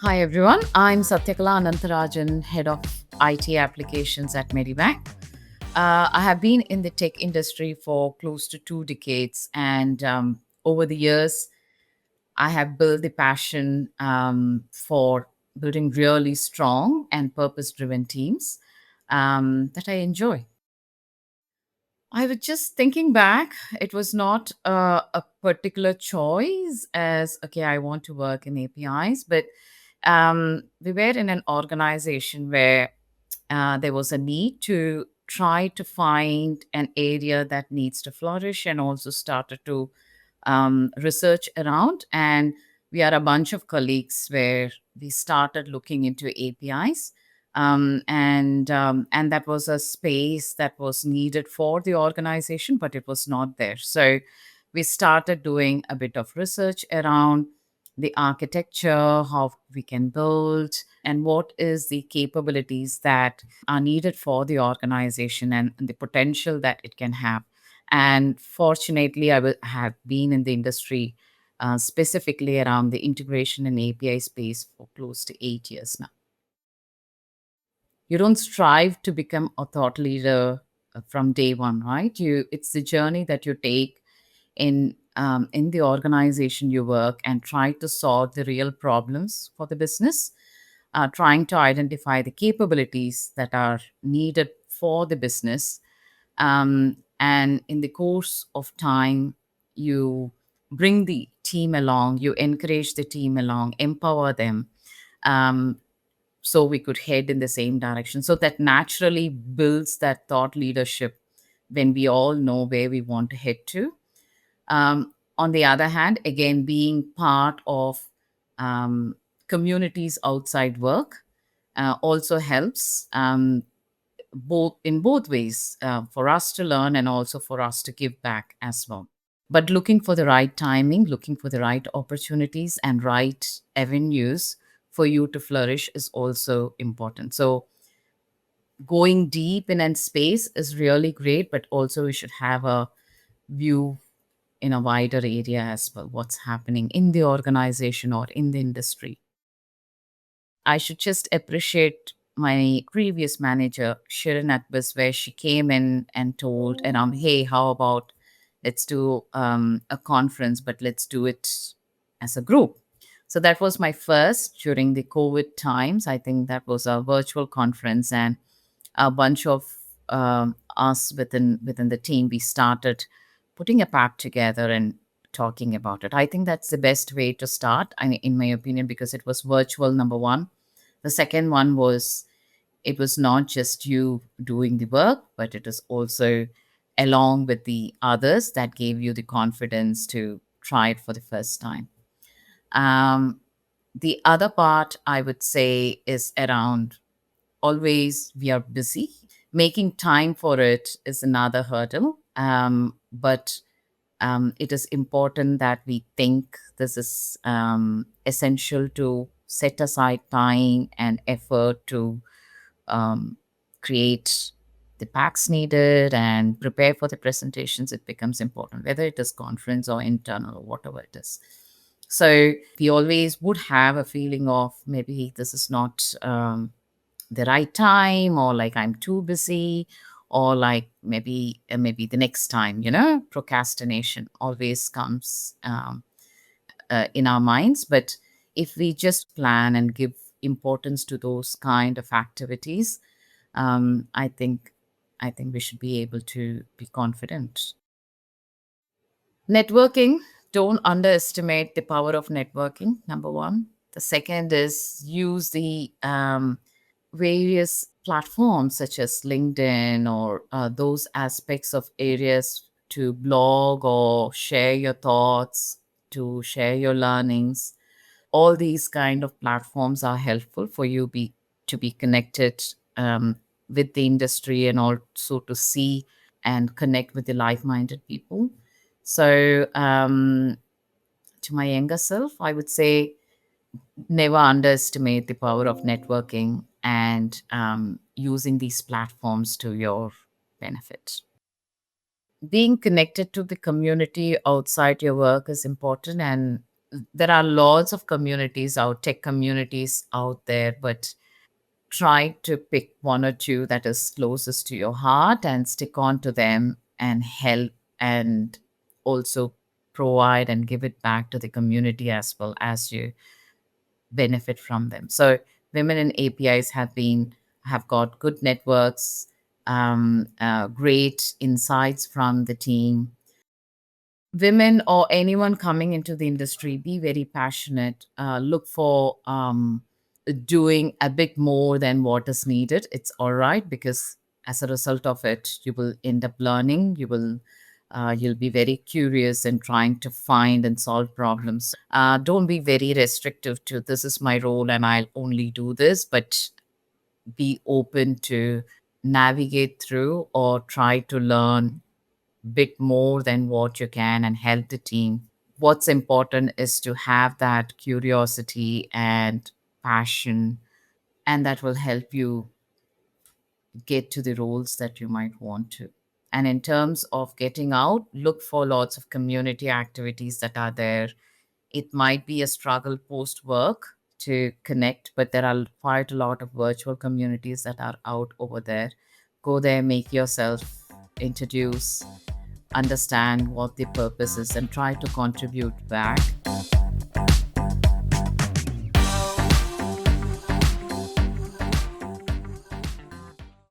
Hi everyone, I'm Sathyakhala Anantharajan, Head of IT Applications at Medibank. I have been in the tech industry for close to 2 decades, and over the years, I have built the passion for building really strong and purpose driven teams that I enjoy. I was just thinking back, it was not a particular choice as, okay, I want to work in APIs, but we were in an organization where there was a need to try to find an area that needs to flourish and also started to research around. And we are a bunch of colleagues where we started looking into APIs. And that was a space that was needed for the organization, but it was not there. So we started doing a bit of research around the architecture, how we can build, and what is the capabilities that are needed for the organization and the potential that it can have. And fortunately, have been in the industry specifically around the integration and API space for close to 8 years now. You don't strive to become a thought leader from day one, right? It's the journey that you take in the organization you work and try to solve the real problems for the business, trying to identify the capabilities that are needed for the business. And in the course of time, you bring the team along, you encourage the team along, empower them, um, so we could head in the same direction. So that naturally builds that thought leadership when we all know where we want to head to. On the other hand, again, being part of um, communities outside work also helps, both in both ways, for us to learn and also for us to give back as well. But looking for the right timing, looking for the right opportunities and right avenues for you to flourish is also important. So going deep in and space is really great, but also we should have a view in a wider area as well, what's happening in the organization or in the industry. I should just appreciate my previous manager, Shirin Akbas, where she came in and told, and hey, how about let's do a conference, but let's do it as a group. So that was my first during the COVID times. I think that was a virtual conference, and a bunch of us within the team, we started putting a pack together and talking about it. I think that's the best way to start, in my opinion, because it was virtual, number one. The second one was it was not just you doing the work, but it is also along with the others that gave you the confidence to try it for the first time. Um, the other part I would say is around always we are busy. Making time for it is another hurdle. But it is important that we think this is essential to set aside time and effort to um, create the packs needed and prepare for the presentations. It becomes important, whether it is conference or internal or whatever it is. So we always would have a feeling of maybe this is not the right time, or like I'm too busy, or like maybe the next time. Procrastination always comes in our minds. But if we just plan and give importance to those kind of activities, I think we should be able to be confident. Networking, don't underestimate the power of networking, number one. The second is use the various platforms such as LinkedIn or those aspects of areas to blog or share your thoughts, to share your learnings. All these kind of platforms are helpful for you to be connected with the industry and also to see and connect with the like-minded people. So to my younger self, I would say never underestimate the power of networking and using these platforms to your benefit. Being connected to the community outside your work is important, and There are lots of communities out, tech communities out there, but try to pick one or two that is closest to your heart and stick on to them and help, and also provide and give it back to the community as well as you benefit from them. So women in APIs have got good networks, great insights from the team. Women or anyone coming into the industry, be very passionate. Look for doing a bit more than what is needed. It's all right, because as a result of it, you will end up learning. You'll be very curious and trying to find and solve problems. Don't be very restrictive to this is my role and I'll only do this, but be open to navigate through or try to learn bit more than what you can and help the team. What's important is to have that curiosity and passion, and that will help you get to the roles that you might want to. And in terms of getting out, look for lots of community activities that are there. It might be a struggle post work to connect, but there are quite a lot of virtual communities that are out over there. Go there, make yourself, introduce, understand what the purpose is, and try to contribute back.